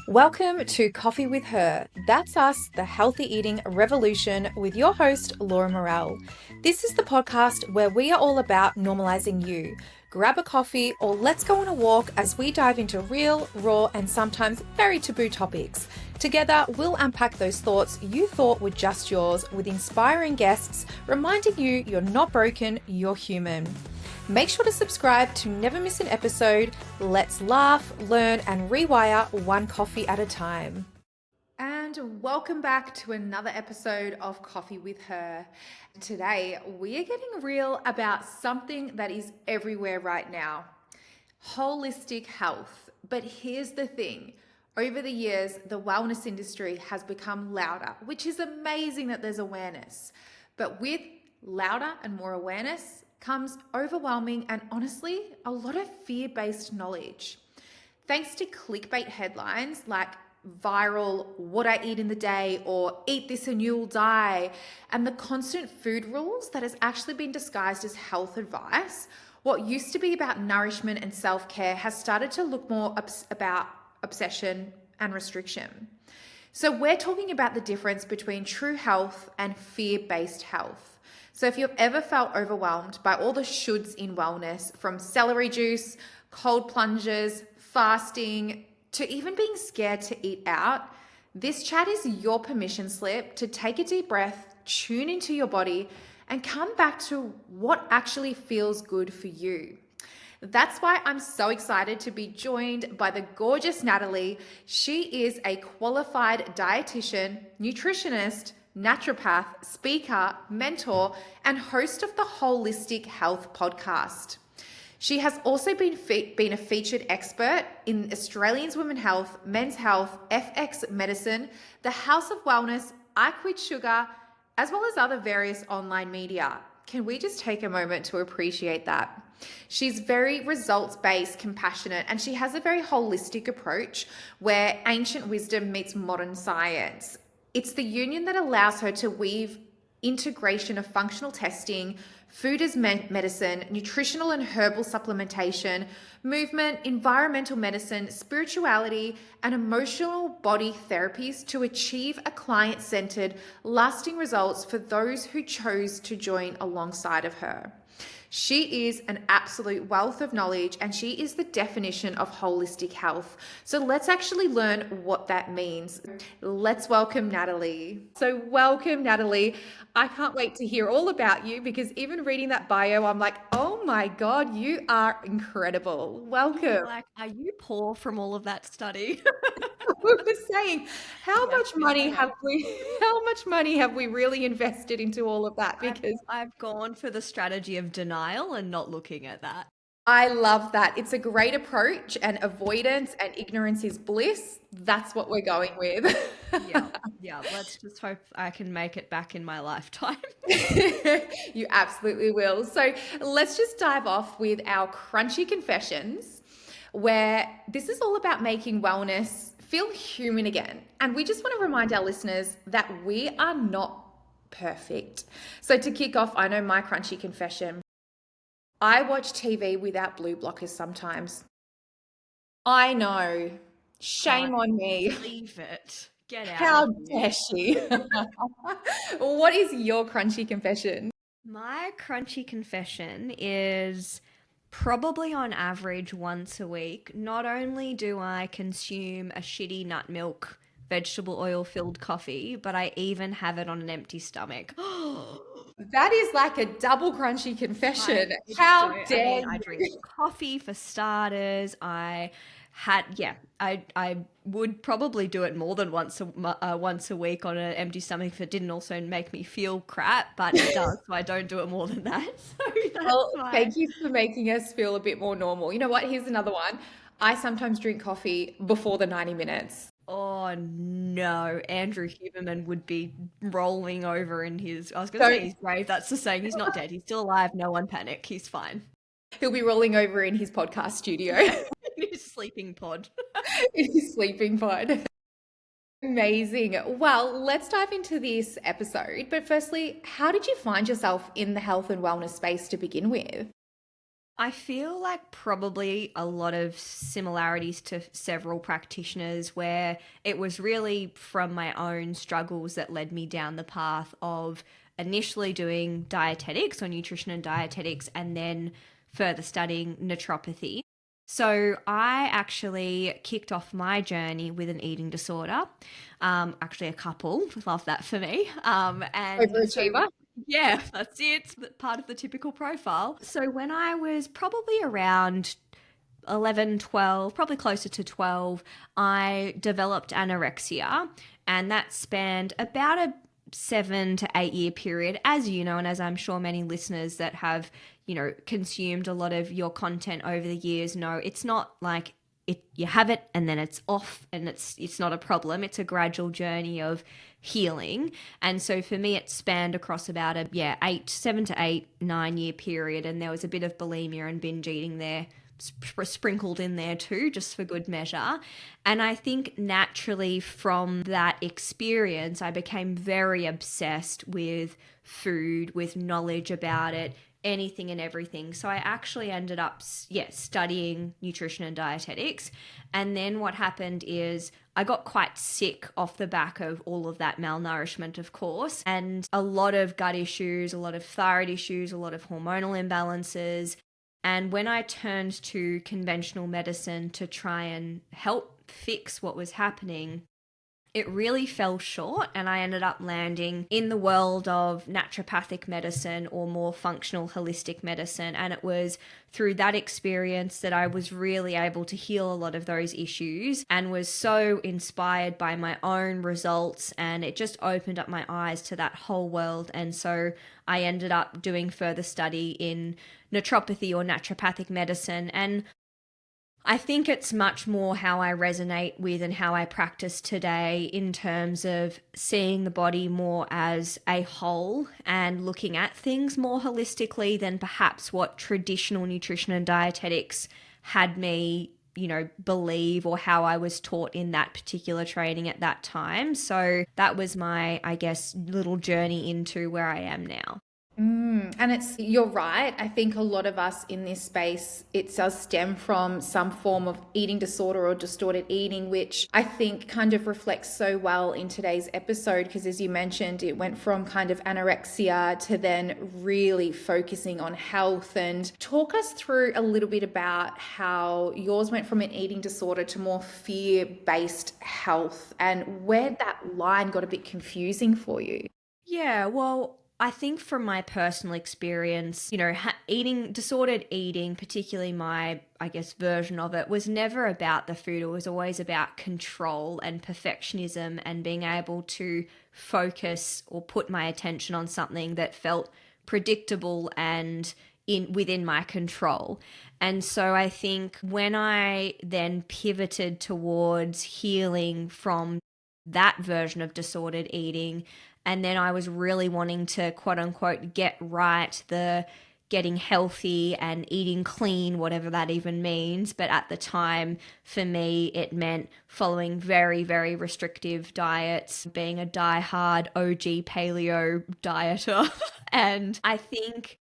Welcome to Coffee with Her. That's us, the healthy eating revolution, with your host, Laura Morell. This is the podcast where we are all about normalizing you. Grab a coffee or let's go on a walk as we dive into real, raw, and sometimes very taboo topics. Together, we'll unpack those thoughts you thought were just yours with inspiring guests, reminding you you're not broken, you're human. Make sure to subscribe to never miss an episode. Let's laugh, learn, and rewire one coffee at a time. And welcome back to another episode of Coffee with Her. Today, we are getting real about something that is everywhere right now: holistic health. But here's the thing. Over the years, the wellness industry has become louder, which is amazing that there's awareness. But with louder and more awareness comes overwhelming and honestly, a lot of fear-based knowledge. Thanks to clickbait headlines like viral what I eat in the day or eat this and you'll die, and the constant food rules that has actually been disguised as health advice, what used to be about nourishment and self-care has started to look more about obsession and restriction. So we're talking about the difference between true health and fear-based health. So if you've ever felt overwhelmed by all the shoulds in wellness, from celery juice, cold plunges, fasting, to even being scared to eat out, this chat is your permission slip to take a deep breath, tune into your body, and come back to what actually feels good for you. That's why I'm so excited to be joined by the gorgeous Natalie. She is a qualified dietitian, nutritionist, naturopath, speaker, mentor, and host of the Holistic Health podcast. She has also been a featured expert in Australians Women's Health, Men's Health, FX Medicine, the House of Wellness, I Quit Sugar, as well as other various online media. Can we just take a moment to appreciate that? She's very results-based, compassionate, and she has a very holistic approach where ancient wisdom meets modern science. It's the union that allows her to weave integration of functional testing, food as medicine, nutritional and herbal supplementation, movement, environmental medicine, spirituality, and emotional body therapies to achieve a client-centered, lasting results for those who chose to join alongside of her. She is an absolute wealth of knowledge and she is the definition of holistic health. So let's actually learn what that means. Let's welcome Natalie. So welcome, Natalie. I can't wait to hear all about you because even reading that bio, I'm like, oh my God, you are incredible. Welcome. Like, are you poor from all of that study? We were saying, how Yes, much yes, money I have am. we really invested into all of that? I've Because I've gone for the strategy of denial and not looking at that. I love that. It's a great approach, and avoidance and ignorance is bliss. That's what we're going with. Yeah, yeah. Let's just hope I can make it back in my lifetime. You absolutely will. So let's just dive off with our crunchy confessions, where this is all about making wellness feel human again. And we just want to remind our listeners that we are not perfect. So to kick off, I know my crunchy confession. I watch TV without blue blockers sometimes. I know. Shame Can't on me. believe it. Get out of How here. dare she? What is your crunchy confession? My crunchy confession is probably on average once a week. Not only do I consume a shitty nut milk, vegetable oil filled coffee, but I even have it on an empty stomach. That is like a double crunchy confession. It's so, How I dare mean, I drink you? coffee for starters. I would probably do it more than once a week on an empty stomach if it didn't also make me feel crap, but it does, so I don't do it more than that. So that's Well, why. thank you for making us feel a bit more normal. You know what? Here's another one. I sometimes drink coffee before the 90 minutes. Oh no, Andrew Huberman would be rolling over in his. I was going to say Don't, his grave. That's the saying. He's not dead. He's still alive. No one panic. He's fine. he'll be rolling over in his podcast studio Yeah, in his sleeping pod. in his sleeping pod. Amazing. Well, let's dive into this episode. But firstly, how did you find yourself in the health and wellness space to begin with? I feel like probably a lot of similarities to several practitioners where it was really from my own struggles that led me down the path of initially doing dietetics or nutrition and dietetics and then further studying naturopathy. So I actually kicked off my journey with an eating disorder. Actually, a couple. Love that for me. And so Overachiever. yeah, that's it. Part of the typical profile. So when I was probably around 11, 12, probably closer to 12, I developed anorexia, and that spanned about a 7 to 8 year period, as you know, and as I'm sure many listeners that have, consumed a lot of your content over the years know, it's not like you have it and then it's off and it's not a problem. It's a gradual journey of healing. And so for me it spanned across about a 7 to 8, 9 year period, and there was a bit of bulimia and binge eating there sprinkled in there too, just for good measure. And I think naturally from that experience, I became very obsessed with food, with knowledge about it, anything and everything. So I actually ended up, studying nutrition and dietetics. And then what happened is I got quite sick off the back of all of that malnourishment, of course, and a lot of gut issues, a lot of thyroid issues, a lot of hormonal imbalances. And when I turned to conventional medicine to try and help fix what was happening, it really fell short, and I ended up landing in the world of naturopathic medicine or more functional holistic medicine. And it was through that experience that I was really able to heal a lot of those issues and was so inspired by my own results, and it just opened up my eyes to that whole world. And so I ended up doing further study in naturopathy or naturopathic medicine. And I think it's much more how I resonate with and how I practice today in terms of seeing the body more as a whole and looking at things more holistically than perhaps what traditional nutrition and dietetics had me, believe, or how I was taught in that particular training at that time. So that was my, I guess, little journey into where I am now. And you're right. I think a lot of us in this space, it does stem from some form of eating disorder or distorted eating, which I think kind of reflects so well in today's episode. Because as you mentioned, it went from kind of anorexia to then really focusing on health. And talk us through a little bit about how yours went from an eating disorder to more fear-based health and where that line got a bit confusing for you. Yeah, well, I think from my personal experience, eating disordered eating, particularly my, I guess, version of it, was never about the food. It was always about control and perfectionism and being able to focus or put my attention on something that felt predictable and within my control. And so I think when I then pivoted towards healing from that version of disordered eating, and then I was really wanting to quote unquote get right the getting healthy and eating clean, whatever that even means. But at the time, for me, it meant following very, very restrictive diets, being a die-hard OG paleo dieter. And I think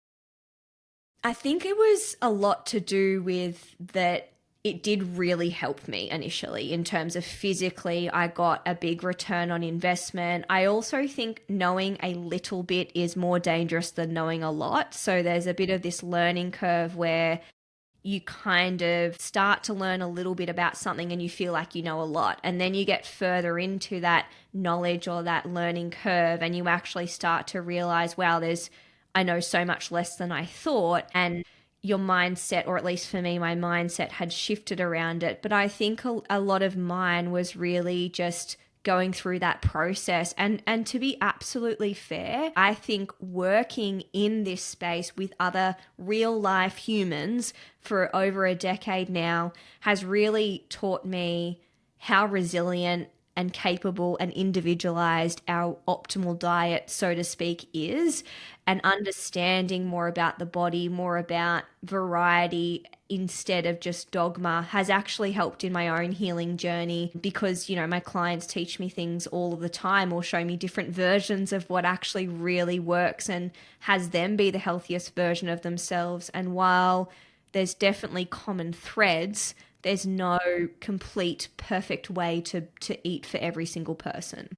it was a lot to do with that it did really help me initially in terms of physically. I got a big return on investment. I also think knowing a little bit is more dangerous than knowing a lot. So there's a bit of this learning curve where you kind of start to learn a little bit about something and you feel like you know a lot. And then you get further into that knowledge or that learning curve and you actually start to realize, wow, I know so much less than I thought. And your mindset, or at least for me, my mindset had shifted around it. But I think a lot of mine was really just going through that process. And to be absolutely fair, I think working in this space with other real life humans for over a decade now has really taught me how resilient and capable and individualized our optimal diet, so to speak, is, and understanding more about the body, more about variety instead of just dogma has actually helped in my own healing journey because, my clients teach me things all of the time or show me different versions of what actually really works and has them be the healthiest version of themselves. And while there's definitely common threads. There's no complete perfect way to eat for every single person.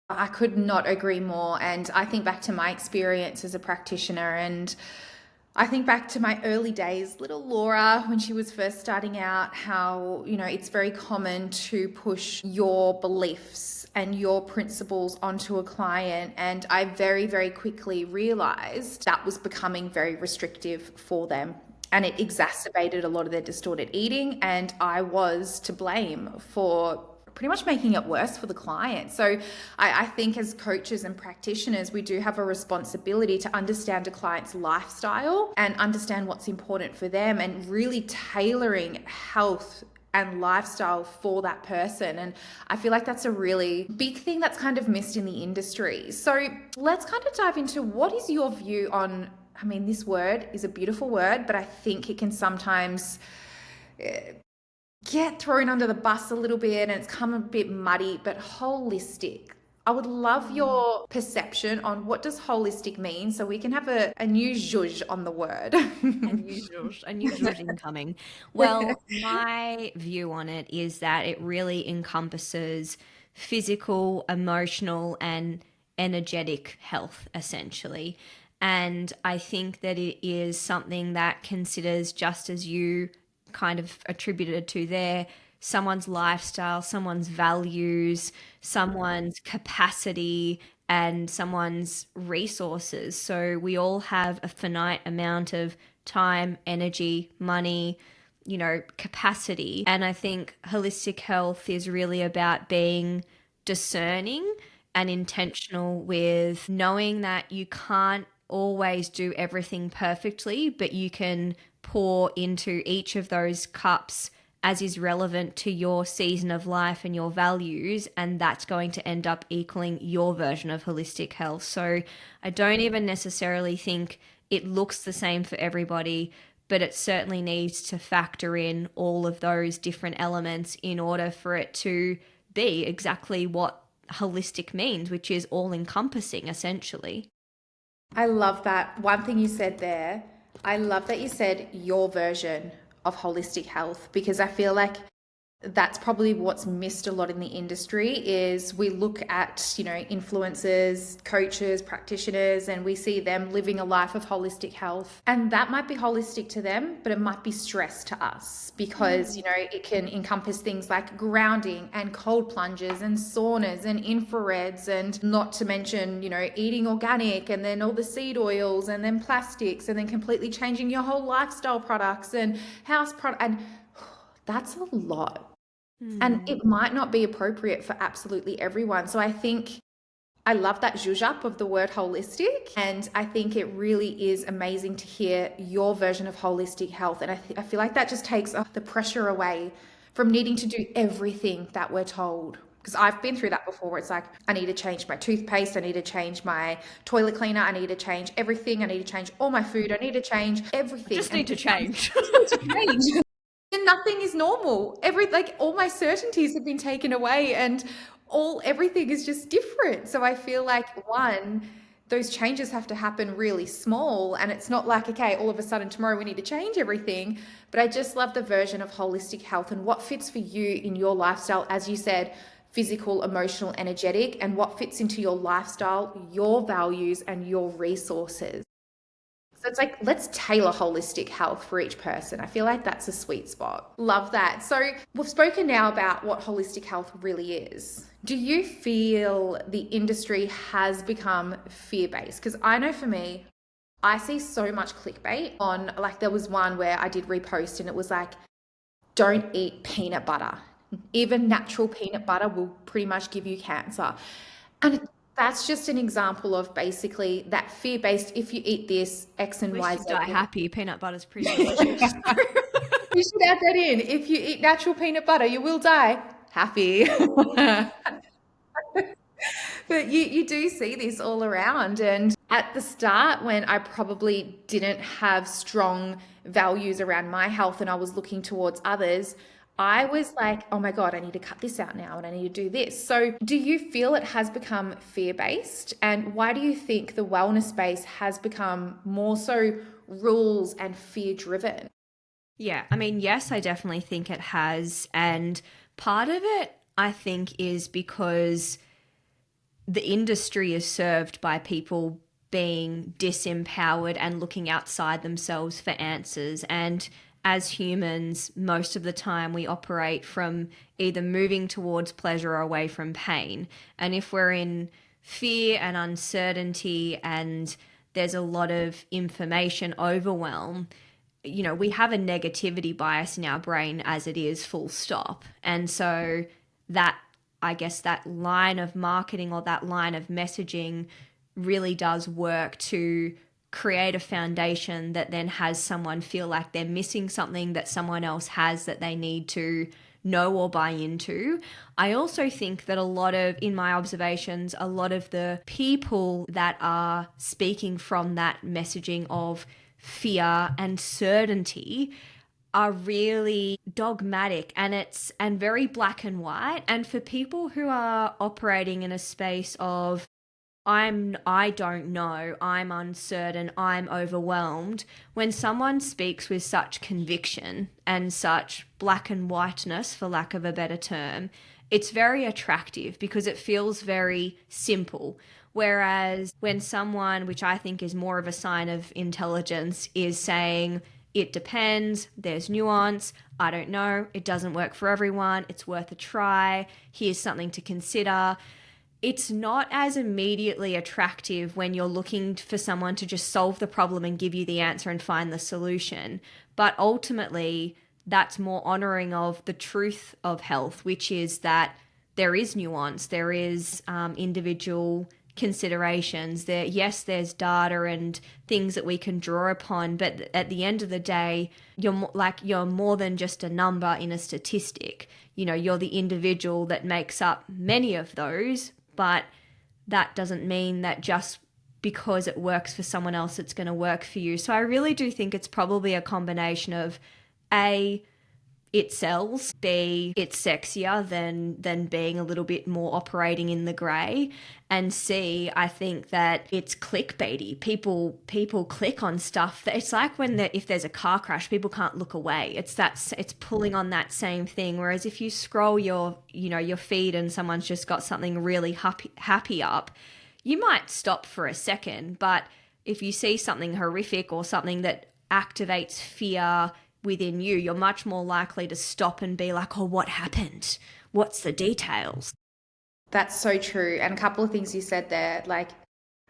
I could not agree more. And I think back to my experience as a practitioner, and I think back to my early days, little Laura, when she was first starting out, how, it's very common to push your beliefs and your principles onto a client. And I very, very quickly realized that was becoming very restrictive for them. And it exacerbated a lot of their distorted eating. And I was to blame for pretty much making it worse for the client. So I think as coaches and practitioners, we do have a responsibility to understand a client's lifestyle and understand what's important for them, and really tailoring health and lifestyle for that person. And I feel like that's a really big thing that's kind of missed in the industry. So let's kind of dive into, what is your view on, I mean, this word is a beautiful word, but I think it can sometimes get thrown under the bus a little bit and it's come a bit muddy, but holistic. I would love your perception on what does holistic mean, so we can have a new zhuzh on the word. Unusual incoming. Well, my view on it is that it really encompasses physical, emotional, and energetic health, essentially. And I think that it is something that considers, just as you kind of attributed to there, someone's lifestyle, someone's values, someone's capacity, and someone's resources. So we all have a finite amount of time, energy, money, capacity. And I think holistic health is really about being discerning and intentional with knowing that you can't always do everything perfectly, but you can pour into each of those cups as is relevant to your season of life and your values, and that's going to end up equaling your version of holistic health. So I don't even necessarily think it looks the same for everybody, but it certainly needs to factor in all of those different elements in order for it to be exactly what holistic means, which is all encompassing essentially. I love that. One thing you said there, I love that you said your version of holistic health, because I feel like that's probably what's missed a lot in the industry. Is we look at, influencers, coaches, practitioners, and we see them living a life of holistic health, and that might be holistic to them, but it might be stress to us, because it can encompass things like grounding and cold plunges and saunas and infrareds, and not to mention eating organic, and then all the seed oils, and then plastics, and then completely changing your whole lifestyle products and house product, and that's a lot. And Hmm. it might not be appropriate for absolutely everyone. So I think I love that zhuzh up of the word holistic. And I think it really is amazing to hear your version of holistic health. And I feel like that just takes the pressure away from needing to do everything that we're told. Because I've been through that before, where it's like, I need to change my toothpaste, I need to change my toilet cleaner, I need to change everything, I need to change all my food, I need to change I everything. just And need it to becomes, change. I just need to change. And nothing is normal. All my certainties have been taken away, and everything is just different. So I feel like, one, those changes have to happen really small, and it's not like, okay, all of a sudden tomorrow we need to change everything. But I just love the version of holistic health and what fits for you in your lifestyle, as you said, physical, emotional, energetic, and what fits into your lifestyle, your values, and your resources. So it's like, let's tailor holistic health for each person. I feel like that's a sweet spot. Love that. So we've spoken now about what holistic health really is. Do you feel the industry has become fear-based? Because I know for me, I see so much clickbait on, like, there was one where I did repost and it was like, don't eat peanut butter. Even natural peanut butter will pretty much give you cancer. And that's just an example of basically that fear based, if you eat this, X At and least Y, you Z die will happy. Peanut butter's pretty delicious. You should add that in. If you eat natural peanut butter, you will die happy. But you do see this all around. And at the start, when I probably didn't have strong values around my health and I was looking towards others, I was like, oh my God, I need to cut this out now and I need to do this. So, do you feel it has become fear based? And why do you think the wellness space has become more so rules and fear driven? Yeah, I mean, yes, I definitely think it has. And part of it, I think, is because the industry is served by people being disempowered and looking outside themselves for answers. And as humans, most of the time we operate from either moving towards pleasure or away from pain. And if we're in fear and uncertainty and there's a lot of information overwhelm, we have a negativity bias in our brain as it is, full stop. And so that, I guess, that line of marketing or that line of messaging really does work to create a foundation that then has someone feel like they're missing something that someone else has that they need to know or buy into. I also think that in my observations, a lot of the people that are speaking from that messaging of fear and certainty are really dogmatic, and very black and white. And for people who are operating in a space of I don't know, I'm uncertain, I'm overwhelmed, when someone speaks with such conviction and such black and whiteness, for lack of a better term, it's very attractive because it feels very simple. Whereas when someone, which I think is more of a sign of intelligence, is saying, it depends, there's nuance, I don't know, it doesn't work for everyone, it's worth a try, here's something to consider, it's not as immediately attractive when you're looking for someone to just solve the problem and give you the answer and find the solution. But ultimately, that's more honoring of the truth of health, which is that there is nuance, there is individual considerations. Yes, there's data and things that we can draw upon, but at the end of the day, you're more than just a number in a statistic. You're the individual that makes up many of those, but that doesn't mean that just because it works for someone else, it's going to work for you. So I really do think it's probably a combination of A, it sells, B, it's sexier than being a little bit more operating in the grey, and C, I think that it's clickbaity. People click on stuff that it's like if there's a car crash, people can't look away. It's pulling on that same thing. Whereas if you scroll your feed and someone's just got something really happy up, you might stop for a second, but if you see something horrific or something that activates fear within you, you're much more likely to stop and be like, oh, what happened? What's the details? That's so true. And a couple of things you said there, like,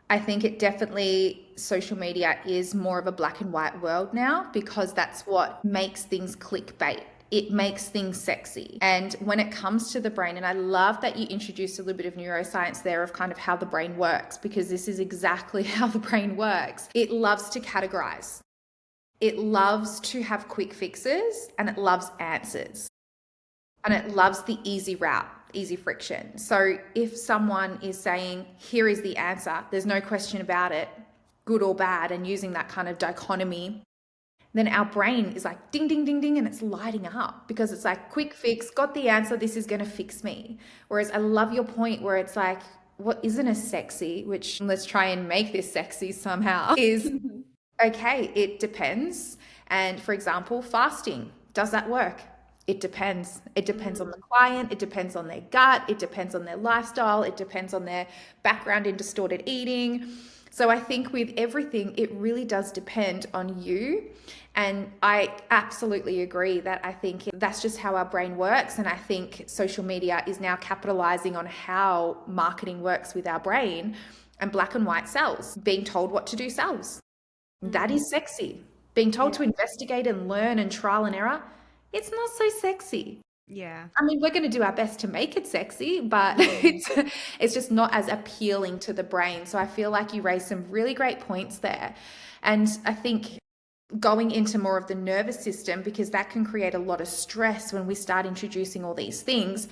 I think it definitely, social media is more of a black and white world now because that's what makes things clickbait. It makes things sexy. And when it comes to the brain, and I love that you introduced a little bit of neuroscience there of kind of how the brain works, because this is exactly how the brain works. It loves to categorize. It loves to have quick fixes and it loves answers. And it loves the easy route, easy friction. So if someone is saying, here is the answer, there's no question about it, good or bad, and using that kind of dichotomy, then our brain is like ding, ding, ding, ding, and it's lighting up because it's like quick fix, got the answer, this is going to fix me. Whereas I love your point where it's like, what isn't as sexy, which let's try and make this sexy somehow, is okay, it depends. And for example, fasting, does that work? It depends. It depends on the client, it depends on their gut, it depends on their lifestyle, it depends on their background in distorted eating. So I think with everything, it really does depend on you. And I absolutely agree that I think that's just how our brain works. And I think social media is now capitalizing on how marketing works with our brain, and black and white sells. Being told what to do sells. That is sexy. Being told Yeah. to investigate and learn and trial and error, it's not so sexy. Yeah. I mean, we're going to do our best to make it sexy, but Mm. it's just not as appealing to the brain. So I feel like you raised some really great points there. And I think going into more of the nervous system, because that can create a lot of stress when we start introducing all these things.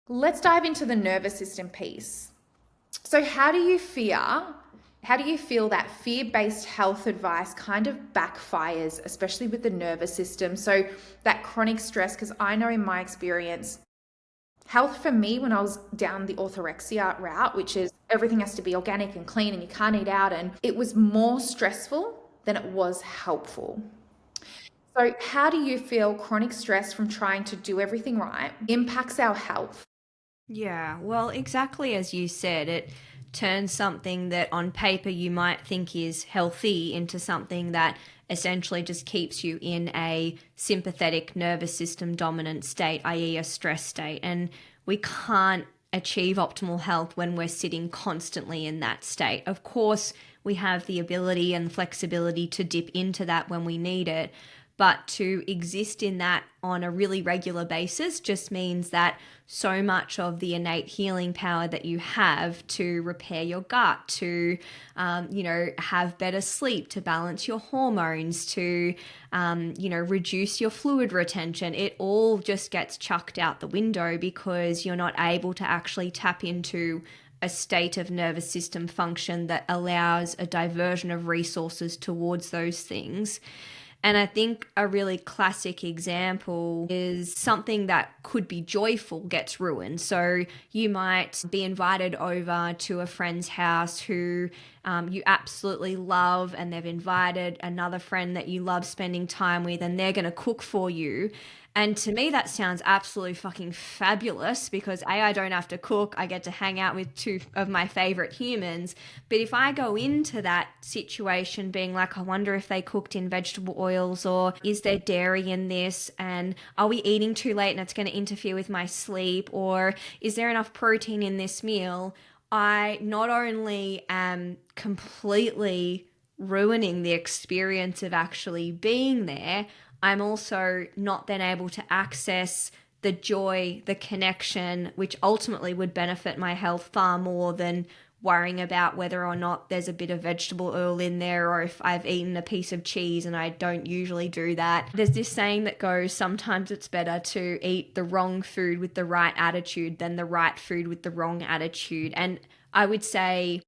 Let's dive into the nervous system piece. So how do you feel that fear-based health advice kind of backfires, especially with the nervous system? So that chronic stress, because I know in my experience, health for me when I was down the orthorexia route, which is everything has to be organic and clean and you can't eat out, and it was more stressful than it was helpful. So, how do you feel chronic stress from trying to do everything right impacts our health? Yeah, well, exactly as you said, it turns something that on paper you might think is healthy into something that essentially just keeps you in a sympathetic nervous system dominant state, i.e., a stress state. And we can't achieve optimal health when we're sitting constantly in that state. Of course, we have the ability and flexibility to dip into that when we need it. But to exist in that on a really regular basis just means that so much of the innate healing power that you have to repair your gut, to, have better sleep, to balance your hormones, to, reduce your fluid retention, it all just gets chucked out the window because you're not able to actually tap into a state of nervous system function that allows a diversion of resources towards those things. And I think a really classic example is something that could be joyful gets ruined. So you might be invited over to a friend's house who you absolutely love, and they've invited another friend that you love spending time with, and they're going to cook for you. And to me, that sounds absolutely fucking fabulous because A, I don't have to cook. I get to hang out with two of my favorite humans. But if I go into that situation being like, I wonder if they cooked in vegetable oils, or is there dairy in this? And are we eating too late and it's going to interfere with my sleep? Or is there enough protein in this meal? I not only am completely ruining the experience of actually being there, I'm also not then able to access the joy, the connection, which ultimately would benefit my health far more than worrying about whether or not there's a bit of vegetable oil in there or if I've eaten a piece of cheese, and I don't usually do that. There's this saying that goes, sometimes it's better to eat the wrong food with the right attitude than the right food with the wrong attitude. And I would say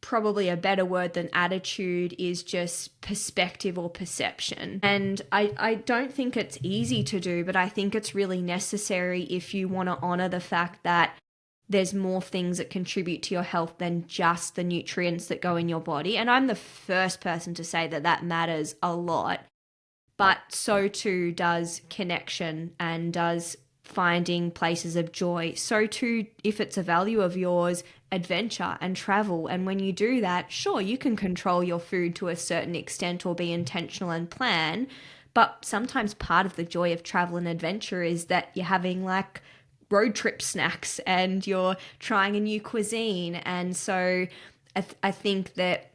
probably a better word than attitude is just perspective or perception. And I don't think it's easy to do, but I think it's really necessary if you want to honor the fact that there's more things that contribute to your health than just the nutrients that go in your body. And I'm the first person to say that that matters a lot, but so too does connection and does finding places of joy. So too, if it's a value of yours, adventure and travel. And when you do that, sure, you can control your food to a certain extent or be intentional and plan. But sometimes part of the joy of travel and adventure is that you're having like road trip snacks and you're trying a new cuisine. And so I think that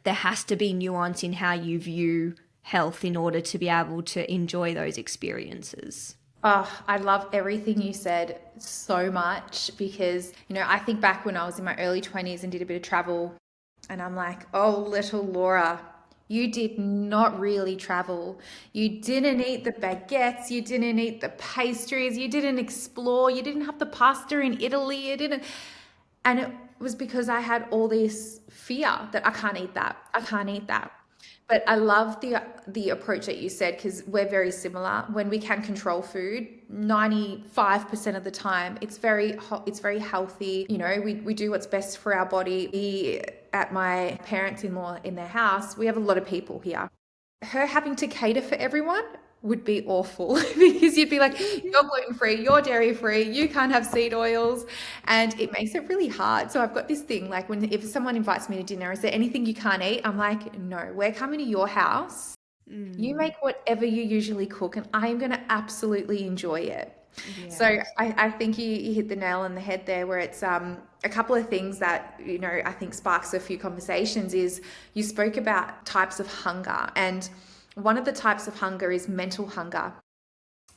there has to be nuance in how you view health in order to be able to enjoy those experiences. Oh, I love everything you said so much because, I think back when I was in my early 20s and did a bit of travel, and I'm like, oh, little Laura, you did not really travel. You didn't eat the baguettes, you didn't eat the pastries, you didn't explore, you didn't have the pasta in Italy, you didn't. And it was because I had all this fear that I can't eat that. I can't eat that. But I love the approach that you said because we're very similar. When we can control food, 95% of the time, it's very healthy. We do what's best for our body. At my parents-in-law in their house, we have a lot of people here. Her having to cater for everyone would be awful because you'd be like, you're gluten free, you're dairy free, you can't have seed oils, and it makes it really hard. So I've got this thing like if someone invites me to dinner, is there anything you can't eat? I'm like, no, we're coming to your house. You Mm, make whatever you usually cook, and I am going to absolutely enjoy it. So yeah. I think you hit the nail on the head there, where it's a couple of things that I think sparks a few conversations. Is you spoke about types of hunger, and one of the types of hunger is mental hunger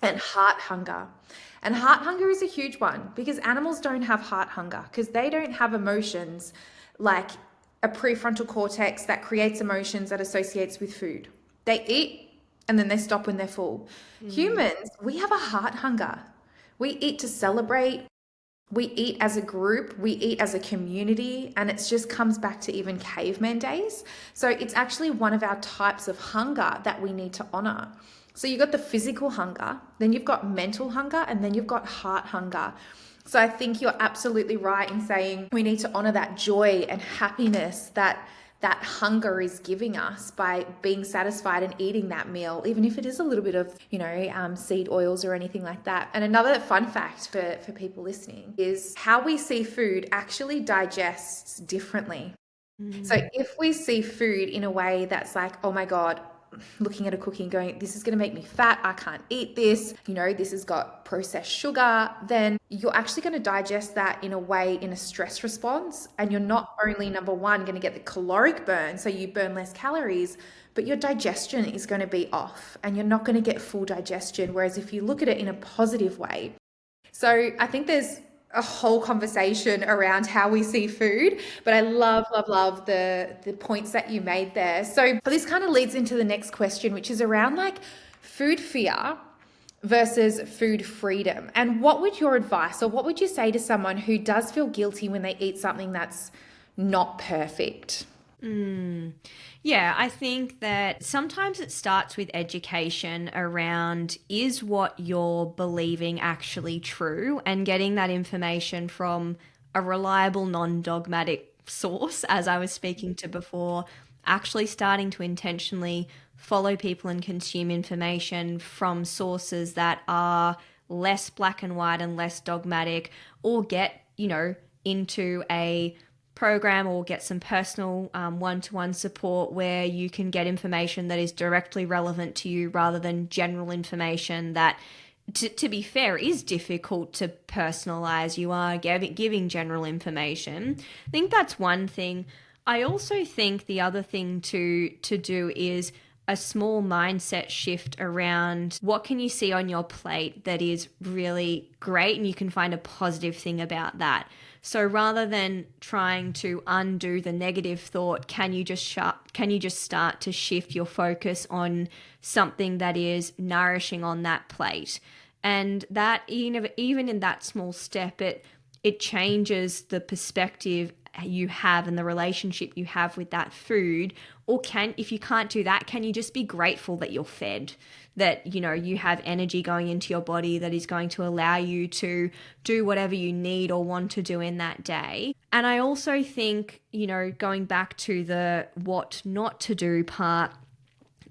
and heart hunger. And heart hunger is a huge one because animals don't have heart hunger because they don't have emotions like a prefrontal cortex that creates emotions that associates with food. They eat and then they stop when they're full. Mm, Humans, we have a heart hunger. We eat to celebrate, we eat as a group, we eat as a community, and it just comes back to even caveman days. So it's actually one of our types of hunger that we need to honor. So you've got the physical hunger, then you've got mental hunger, and then you've got heart hunger. So I think you're absolutely right in saying we need to honor that joy and happiness that hunger is giving us by being satisfied and eating that meal, even if it is a little bit of, seed oils or anything like that. And another fun fact for people listening is how we see food actually digests differently. So if we see food in a way that's like, oh my God, looking at a cookie and going, this is going to make me fat, I can't eat this, this has got processed sugar, then you're actually going to digest that in a way, in a stress response. And you're not only, number one, going to get the caloric burn, so you burn less calories, but your digestion is going to be off and you're not going to get full digestion. Whereas if you look at it in a positive way, so I think there's a whole conversation around how we see food, but I love the points that you made there. So this kind of leads into the next question, which is around like food fear versus food freedom. And what would your advice, or what would you say to someone who does feel guilty when they eat something that's not perfect? Yeah, I think that sometimes it starts with education around, is what you're believing actually true, and getting that information from a reliable, non-dogmatic source, as I was speaking to before, actually starting to intentionally follow people and consume information from sources that are less black and white and less dogmatic, or get, into a program or get some personal one-to-one support where you can get information that is directly relevant to you, rather than general information that, to be fair, is difficult to personalize. You are giving general information. I think that's one thing. I also think the other thing to do is a small mindset shift around what can you see on your plate that is really great, and you can find a positive thing about that. So rather than trying to undo the negative thought, can you just start to shift your focus on something that is nourishing on that plate? And that, even in that small step, it changes the perspective you have and the relationship you have with that food. Or if you can't do that, can you just be grateful that you're fed, that you have energy going into your body that is going to allow you to do whatever you need or want to do in that day. And I also think, going back to the what not to do part,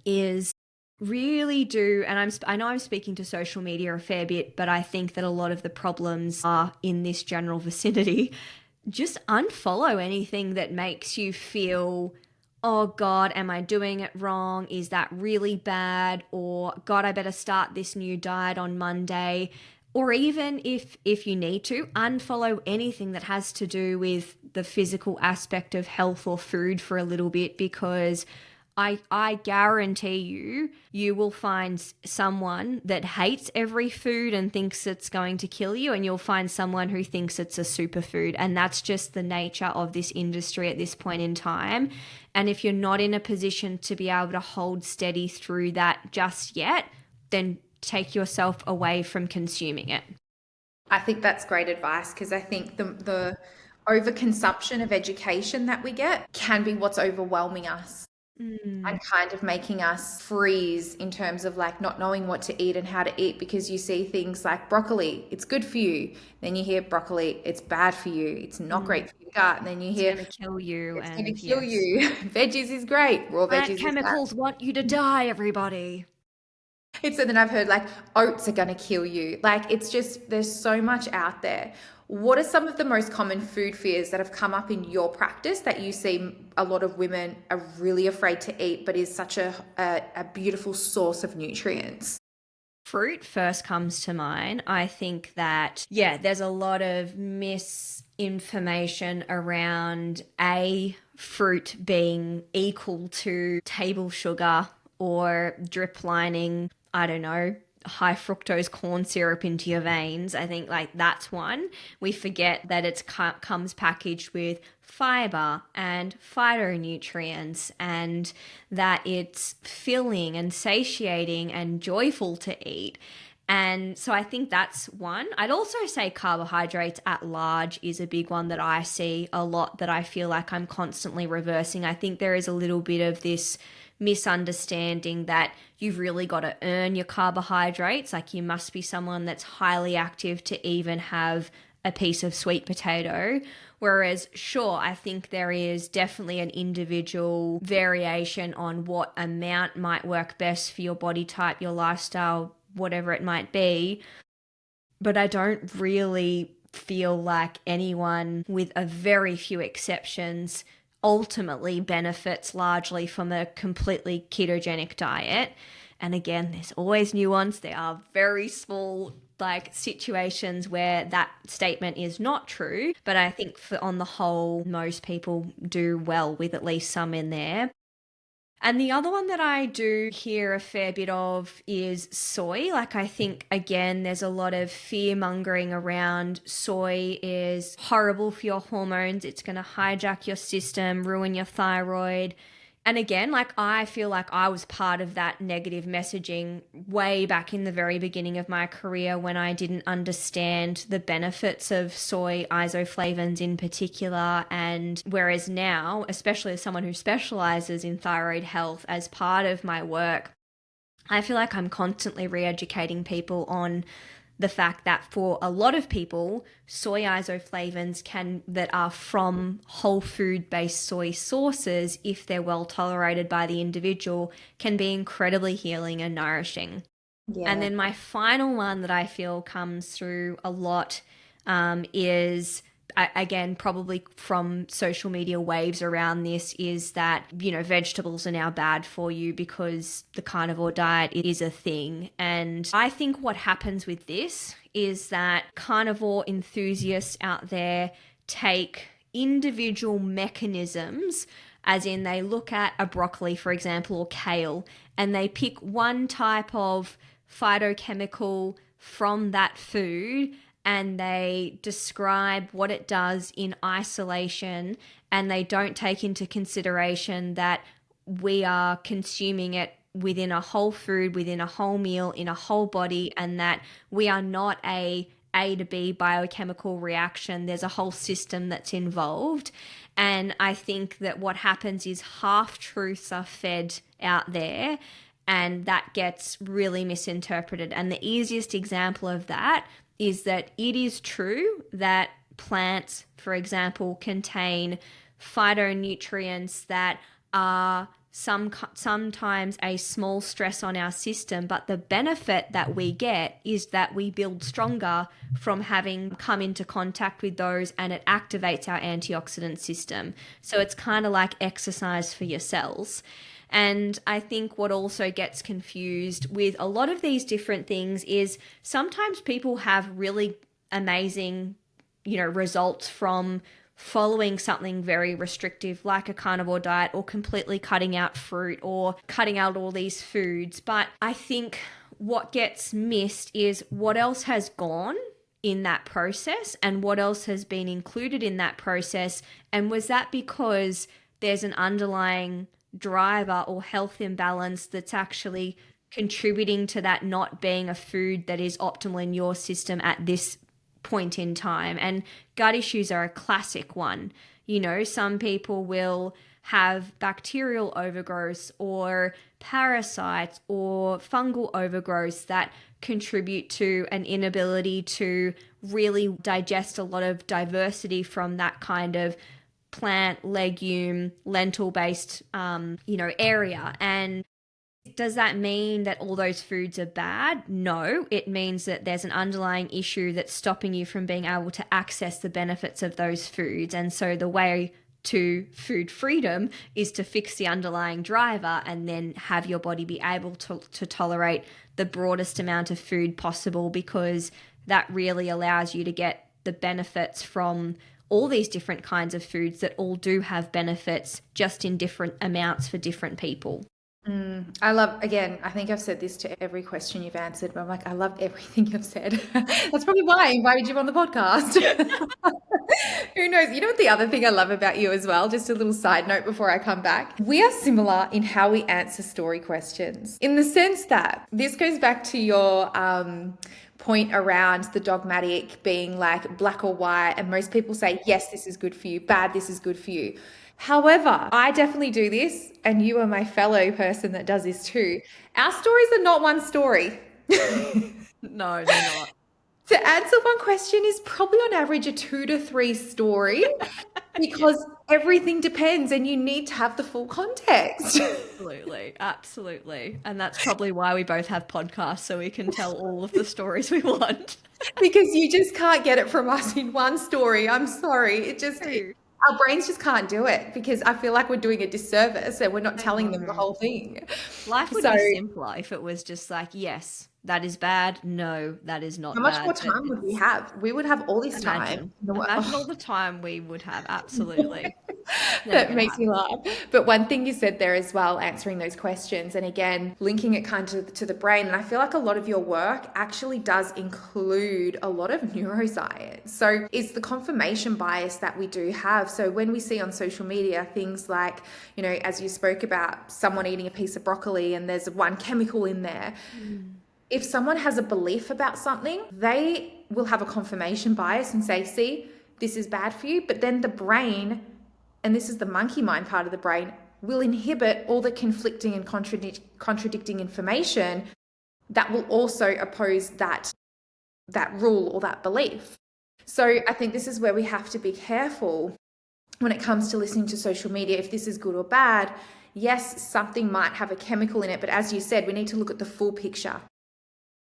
is really do, and I know I'm speaking to social media a fair bit, but I think that a lot of the problems are in this general vicinity. Just unfollow anything that makes you feel, oh God, am I doing it wrong? Is that really bad? Or God, I better start this new diet on Monday. Or even if you need to, unfollow anything that has to do with the physical aspect of health or food for a little bit, because I guarantee you will find someone that hates every food and thinks it's going to kill you, and you'll find someone who thinks it's a superfood. And that's just the nature of this industry at this point in time. And if you're not in a position to be able to hold steady through that just yet, then take yourself away from consuming it. I think that's great advice, because I think the overconsumption of education that we get can be what's overwhelming us and kind of making us freeze in terms of like not knowing what to eat and how to eat, because you see things like broccoli, it's good for you. Then you hear broccoli, it's bad for you. It's not great for your gut. And then you It's hear going to kill you, it's going to and kill yes. you. Veggies is great. Raw Plant veggies is bad. chemicals want you to die, everybody. It's, and then I've heard like oats are going to kill you. Like it's just, there's so much out there. What are some of the most common food fears that have come up in your practice that you see a lot of women are really afraid to eat, but is such a beautiful source of nutrients? Fruit first comes to mind. I think that, yeah, there's a lot of misinformation around fruit being equal to table sugar or drip lining, I don't know, high fructose corn syrup into your veins. I think like that's one. We forget that it comes packaged with fiber and phytonutrients, and that it's filling and satiating and joyful to eat. And so I think that's one. I'd also say carbohydrates at large is a big one that I see a lot, that I feel like I'm constantly reversing. I think there is a little bit of this misunderstanding that you've really got to earn your carbohydrates. Like you must be someone that's highly active to even have a piece of sweet potato. Whereas, sure, I think there is definitely an individual variation on what amount might work best for your body type, your lifestyle, whatever it might be. But I don't really feel like anyone, with a very few exceptions, ultimately benefits largely from a completely ketogenic diet. And again, there's always nuance. There are very small like situations where that statement is not true, but I think for on the whole most people do well with at least some in there. And the other one that I do hear a fair bit of is soy. Like, I think, again, there's a lot of fear mongering around soy is horrible for your hormones. It's going to hijack your system, ruin your thyroid. And again, like, I feel like I was part of that negative messaging way back in the very beginning of my career when I didn't understand the benefits of soy isoflavones in particular. And whereas now, especially as someone who specializes in thyroid health as part of my work, I feel like I'm constantly re-educating people on the fact that for a lot of people, soy isoflavones that are from whole food based soy sources, if they're well tolerated by the individual, can be incredibly healing and nourishing. And Yeah. then my final one that I feel comes through a lot is again probably from social media waves around this is that vegetables are now bad for you because the carnivore diet is a thing. And I think what happens with this is that carnivore enthusiasts out there take individual mechanisms, as in they look at a broccoli, for example, or kale, and they pick one type of phytochemical from that food and they describe what it does in isolation, and they don't take into consideration that we are consuming it within a whole food, within a whole meal, in a whole body, and that we are not A to B biochemical reaction. There's a whole system that's involved. And I think that what happens is half truths are fed out there, and that gets really misinterpreted. And the easiest example of that is that it is true that plants, for example, contain phytonutrients that are sometimes a small stress on our system, but the benefit that we get is that we build stronger from having come into contact with those, and it activates our antioxidant system. So it's kind of like exercise for your cells. And I think what also gets confused with a lot of these different things is sometimes people have really amazing, results from following something very restrictive like a carnivore diet, or completely cutting out fruit, or cutting out all these foods. But I think what gets missed is what else has gone in that process and what else has been included in that process. And was that because there's an underlying driver or health imbalance that's actually contributing to that not being a food that is optimal in your system at this point in time? And gut issues are a classic one. Some people will have bacterial overgrowth or parasites or fungal overgrowth that contribute to an inability to really digest a lot of diversity from that kind of plant, legume, lentil based, area. And does that mean that all those foods are bad? No, it means that there's an underlying issue that's stopping you from being able to access the benefits of those foods. And so the way to food freedom is to fix the underlying driver and then have your body be able to tolerate the broadest amount of food possible, because that really allows you to get the benefits from all these different kinds of foods that all do have benefits, just in different amounts for different people. I love, again, I think I've said this to every question you've answered, but I'm like, I love everything you've said. That's probably why I invited you on the podcast. Who knows? You know what the other thing I love about you as well, just a little side note before I come back. We are similar in how we answer story questions, in the sense that this goes back to your point around the dogmatic being like black or white, and most people say, yes, this is good for you, bad, this is good for you. However, I definitely do this, and you are my fellow person that does this too. Our stories are not one story. No, they're not. To answer one question is probably on average a 2 to 3 story because everything depends and you need to have the full context. Absolutely, absolutely. And that's probably why we both have podcasts, so we can tell all of the stories we want. Because you just can't get it from us in one story. I'm sorry. True. Our brains just can't do it because I feel like we're doing a disservice and we're not I telling them the know. whole thing. Life would So, be simpler if it was just like, yes, that is bad. No, that is how not much more bad. But time would we it's have? We would have all this time imagine. in the Imagine all world. the time we would have. Absolutely. Never That gonna makes me happen. laugh. But one thing you said there as well, answering those questions, and again, linking it kind of to the brain. And I feel like a lot of your work actually does include a lot of neuroscience. So it's the confirmation bias that we do have. So when we see on social media things like, as you spoke about, someone eating a piece of broccoli and there's one chemical in there, Mm. if someone has a belief about something, they will have a confirmation bias and say, see, this is bad for you. But then the brain, and this is the monkey mind part of the brain, will inhibit all the conflicting and contradicting information that will also oppose that rule or that belief. So I think this is where we have to be careful when it comes to listening to social media, if this is good or bad. Yes, something might have a chemical in it, but as you said, we need to look at the full picture,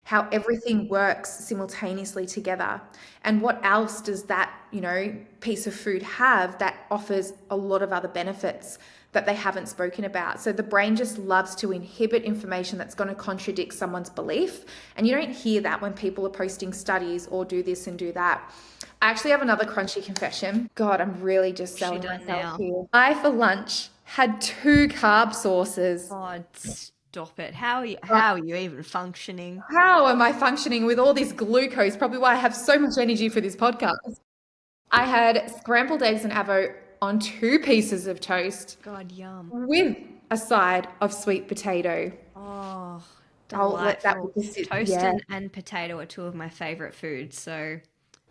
how everything works simultaneously together. And what else does that, piece of food have that offers a lot of other benefits that they haven't spoken about? So the brain just loves to inhibit information that's going to contradict someone's belief. And you don't hear that when people are posting studies or do this and do that. I actually have another crunchy confession. God, I'm really just What's she selling done myself now? here. I, for lunch, had 2 carb sauces. God, stop it. How are you even functioning? How am I functioning with all this glucose? Probably why I have so much energy for this podcast. I had scrambled eggs and avo on 2 pieces of toast God, yum. with a side of sweet potato. Oh, I'll let that delightful. just sit. Toast Yeah. and potato are two of my favorite foods, so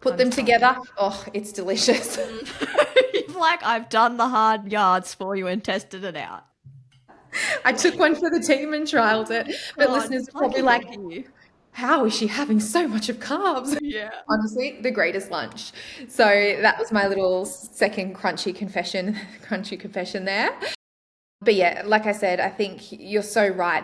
Put I'm them sold. together. Oh, it's delicious. It's like I've done the hard yards for you and tested it out. I took one for the team and trialed it. But God, listeners are probably lucky like, doggy. how is she having so much of carbs? Yeah. Honestly, the greatest lunch. So that was my little second crunchy confession there. But yeah, like I said, I think you're so right.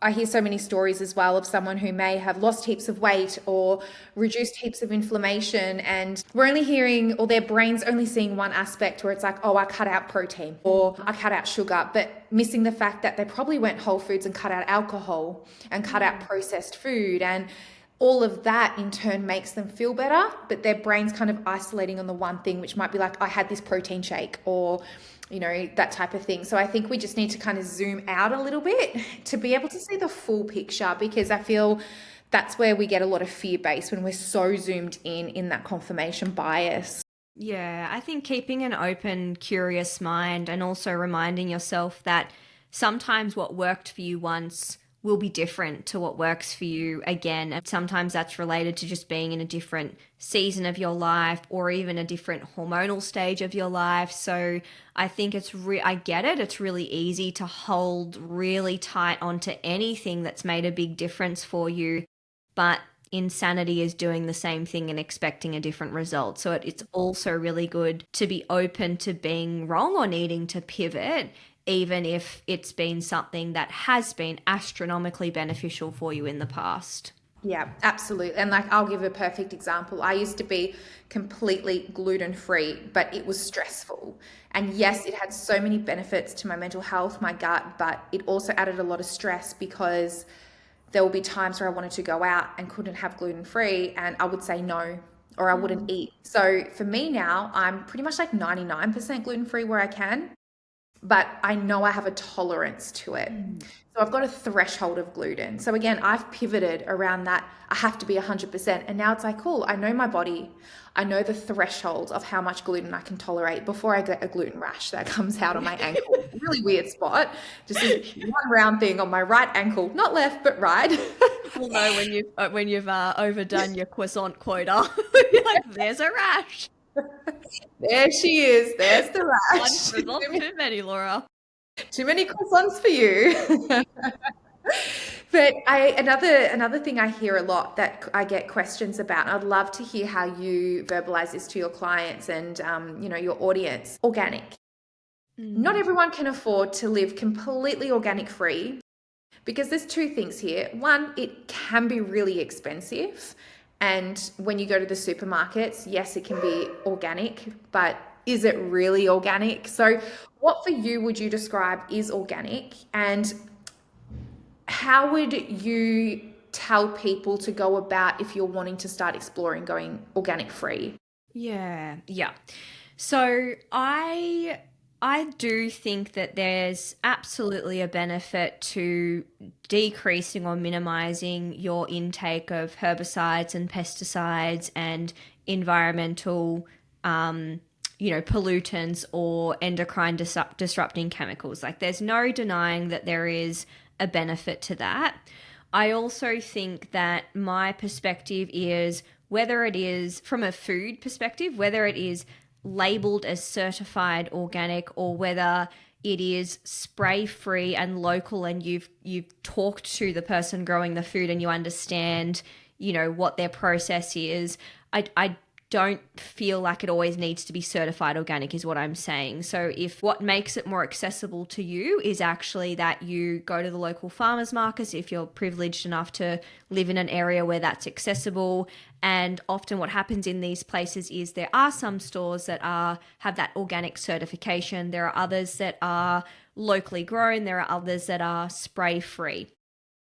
I hear so many stories as well of someone who may have lost heaps of weight or reduced heaps of inflammation, and we're only hearing, or their brain's only seeing one aspect where it's like, oh, I cut out protein or I cut out sugar, but missing the fact that they probably went whole foods and cut out alcohol and cut out processed food. And all of that in turn makes them feel better, but their brain's kind of isolating on the one thing, which might be like, I had this protein shake or, that type of thing. So I think we just need to kind of zoom out a little bit to be able to see the full picture, because I feel that's where we get a lot of fear based when we're so zoomed in that confirmation bias. Yeah, I think keeping an open, curious mind and also reminding yourself that sometimes what worked for you once will be different to what works for you again. And sometimes that's related to just being in a different season of your life or even a different hormonal stage of your life. So I think I get it. It's really easy to hold really tight onto anything that's made a big difference for you. But insanity is doing the same thing and expecting a different result. So it's also really good to be open to being wrong or needing to pivot, even if it's been something that has been astronomically beneficial for you in the past. Yeah, absolutely. And like, I'll give a perfect example. I used to be completely gluten free, but it was stressful. And yes, it had so many benefits to my mental health, my gut, but it also added a lot of stress because there will be times where I wanted to go out and couldn't have gluten free, and I would say no, or I wouldn't eat. So for me now, I'm pretty much like 99% gluten free where I can, but I know I have a tolerance to it. Mm. So I've got a threshold of gluten. So again, I've pivoted around that. I have to be 100%. And now it's like, cool, I know my body. I know the threshold of how much gluten I can tolerate before I get a gluten rash that comes out on my ankle. Really weird spot. Just this one round thing on my right ankle, not left, but right. We'll know when you've overdone your croissant quota. You're like, there's a rash. There she is. There's the One rash. croissant too many, Laura. Too many croissants for you. But another thing I hear a lot that I get questions about, and I'd love to hear how you verbalize this to your clients and your audience. Organic. Not Mm. everyone can afford to live completely organic free because there's two things here. One, it can be really expensive. And when you go to the supermarkets, yes, it can be organic, but is it really organic? So, what for you would you describe is organic? And how would you tell people to go about if you're wanting to start exploring going organic free? Yeah, yeah. So I do think that there's absolutely a benefit to decreasing or minimizing your intake of herbicides and pesticides and environmental pollutants or endocrine disrupting chemicals. Like there's no denying that there is a benefit to that. I also think that my perspective is whether it is from a food perspective, whether it is labeled as certified organic or whether it is spray free and local and you've talked to the person growing the food and you understand what their process is. I don't feel like it always needs to be certified organic is what I'm saying. So if what makes it more accessible to you is actually that you go to the local farmers markets, if you're privileged enough to live in an area where that's accessible, and often what happens in these places is there are some stores that have that organic certification, there are others that are locally grown, there are others that are spray free.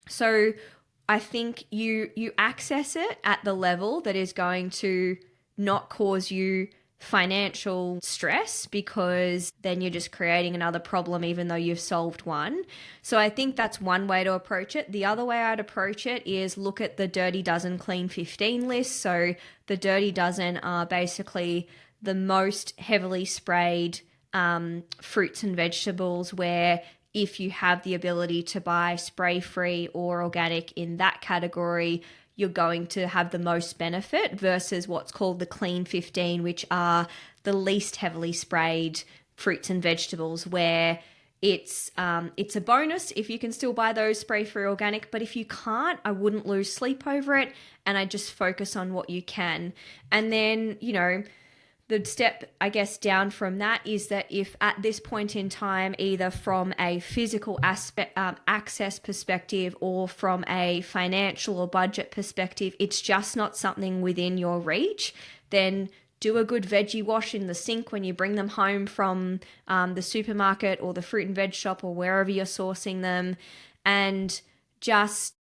So I think you access it at the level that is going to not cause you financial stress because then you're just creating another problem even though you've solved one. So I think that's one way to approach it. The other way I'd approach it is look at the Dirty Dozen Clean 15 list. So the Dirty Dozen are basically the most heavily sprayed fruits and vegetables where if you have the ability to buy spray free or organic in that category, you're going to have the most benefit versus what's called the clean 15, which are the least heavily sprayed fruits and vegetables where it's a bonus if you can still buy those spray free organic, but if you can't, I wouldn't lose sleep over it and I just focus on what you can. And then, the step, I guess, down from that is that if at this point in time, either from a physical aspect, access perspective or from a financial or budget perspective, it's just not something within your reach, then do a good veggie wash in the sink when you bring them home from the supermarket or the fruit and veg shop or wherever you're sourcing them, and just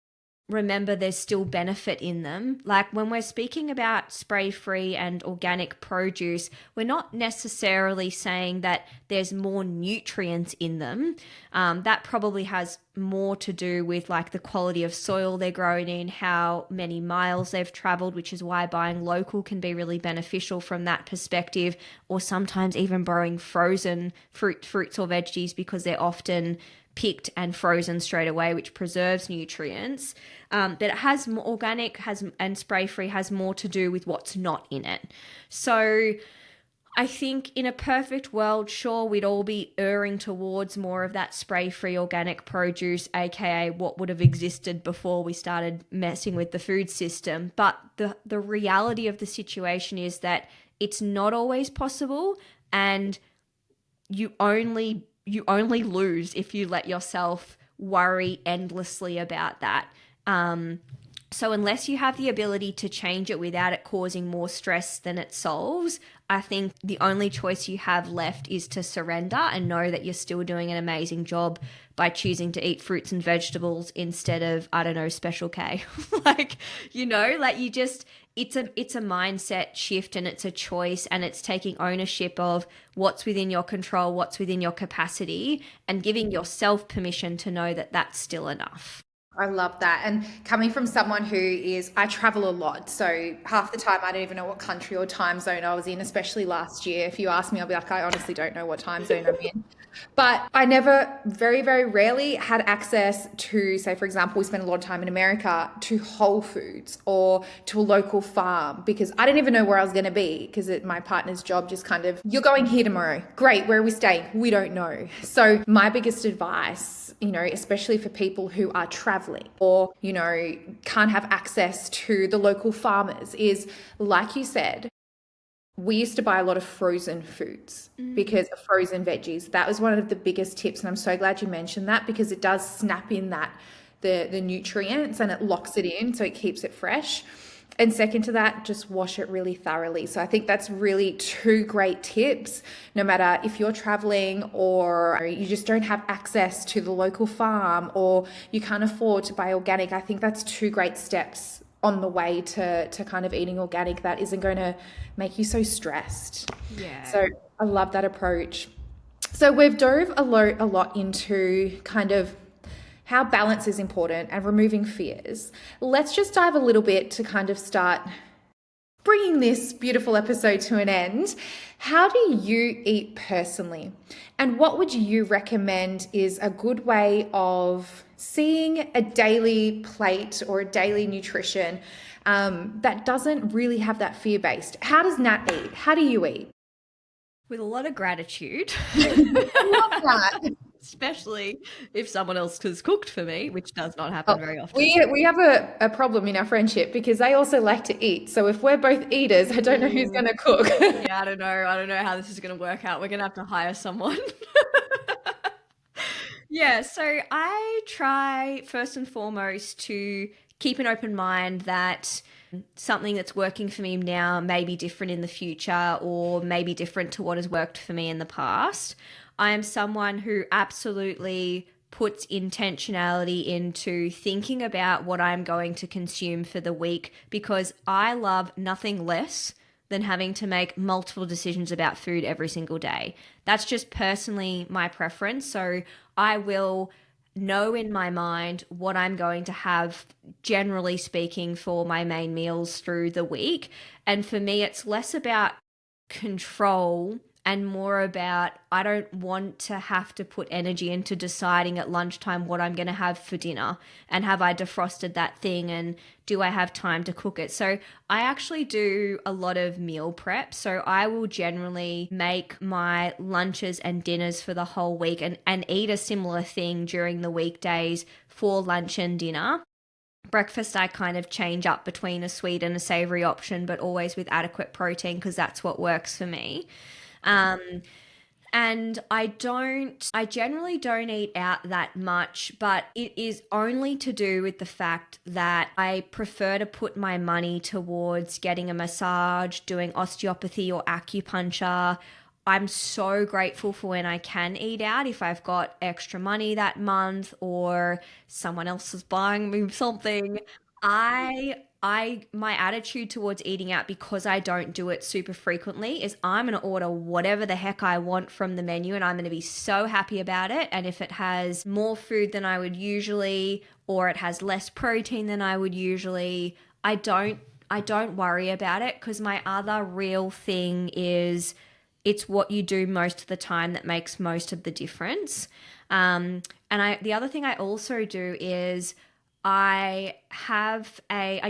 remember there's still benefit in them. Like when we're speaking about spray free and organic produce, we're not necessarily saying that there's more nutrients in them. That probably has more to do with like the quality of soil they're grown in, how many miles they've traveled, which is why buying local can be really beneficial from that perspective, or sometimes even growing frozen fruits or veggies because they're often picked and frozen straight away, which preserves nutrients. But it has more organic and spray free has more to do with what's not in it. So I think in a perfect world, sure, we'd all be erring towards more of that spray free organic produce, aka what would have existed before we started messing with the food system. But the reality of the situation is that it's not always possible, and you only lose if you let yourself worry endlessly about that. So unless you have the ability to change it without it causing more stress than it solves, I think the only choice you have left is to surrender and know that you're still doing an amazing job by choosing to eat fruits and vegetables instead of, I don't know, Special K. Like you just it's a mindset shift and it's a choice and it's taking ownership of what's within your control, what's within your capacity, and giving yourself permission to know that that's still enough. I love that. And coming from someone I travel a lot. So half the time I don't even know what country or time zone I was in, especially last year. If you ask me, I'll be like, I honestly don't know what time zone I'm in. But I never, very, very rarely had access to, say, for example, we spent a lot of time in America, to Whole Foods or to a local farm because I didn't even know where I was going to be because my partner's job just kind of, you're going here tomorrow. Great. Where are we staying? We don't know. So my biggest advice, especially for people who are traveling or, can't have access to the local farmers is, like you said, we used to buy a lot of frozen foods because of frozen veggies. That was one of the biggest tips. And I'm so glad you mentioned that because it does snap in the nutrients and it locks it in so it keeps it fresh. And second to that, just wash it really thoroughly. So I think that's really two great tips. No matter if you're traveling or you just don't have access to the local farm or you can't afford to buy organic, I think that's two great steps on the way to kind of eating organic that isn't going to make you so stressed. Yeah. So I love that approach. So we've dove a lot into kind of how balance is important and removing fears. Let's just dive a little bit to kind of start bringing this beautiful episode to an end. How do you eat personally? And what would you recommend is a good way of seeing a daily plate or a daily nutrition that doesn't really have that fear based? How does Nat eat? How do you eat? With a lot of gratitude. I love that. Especially if someone else has cooked for me, which does not happen Oh, very often. we have a problem in our friendship because they also like to eat. So if we're both eaters, I don't know who's Ooh, going to cook. yeah, I don't know. I don't know how this is going to work out. We're going to have to hire someone. Yeah, so I try first and foremost to keep an open mind that something that's working for me now may be different in the future or may be different to what has worked for me in the past. I am someone who absolutely puts intentionality into thinking about what I'm going to consume for the week because I love nothing less than having to make multiple decisions about food every single day. That's just personally my preference. So I will know in my mind what I'm going to have, generally speaking, for my main meals through the week. And for me, it's less about control and more about I don't want to have to put energy into deciding at lunchtime what I'm going to have for dinner and have I defrosted that thing and do I have time to cook it. So I actually do a lot of meal prep. So I will generally make my lunches and dinners for the whole week and eat a similar thing during the weekdays for lunch and dinner. Breakfast, I kind of change up between a sweet and a savory option, but always with adequate protein because that's what works for me. Um, and I generally don't eat out that much, but it is only to do with the fact that I prefer to put my money towards getting a massage, doing osteopathy or acupuncture. I'm so grateful for when I can eat out if I've got extra money that month or someone else is buying me something. My attitude towards eating out because I don't do it super frequently is I'm going to order whatever the heck I want from the menu and I'm going to be so happy about it. And if it has more food than I would usually or it has less protein than I would usually, I don't worry about it because my other real thing is it's what you do most of the time that makes most of the difference. The other thing I also do is I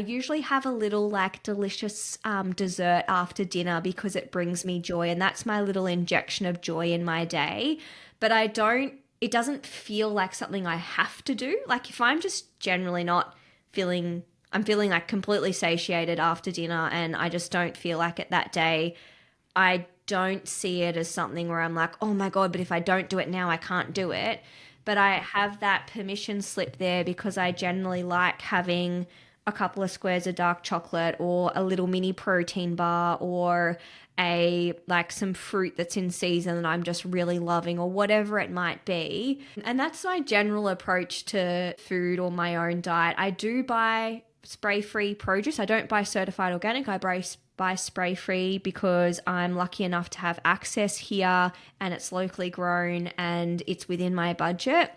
usually have a little like delicious dessert after dinner because it brings me joy and that's my little injection of joy in my day. But it doesn't feel like something I have to do. Like if I'm just generally not feeling, I'm feeling like completely satiated after dinner and I just don't feel like it that day. I don't see it as something where I'm like, oh my God, but if I don't do it now, I can't do it. But I have that permission slip there because I generally like having a couple of squares of dark chocolate or a little mini protein bar or a like some fruit that's in season that I'm just really loving or whatever it might be. And that's my general approach to food or my own diet. I do buy spray-free produce. I don't buy certified organic. I buy spray-free because I'm lucky enough to have access here and it's locally grown and it's within my budget.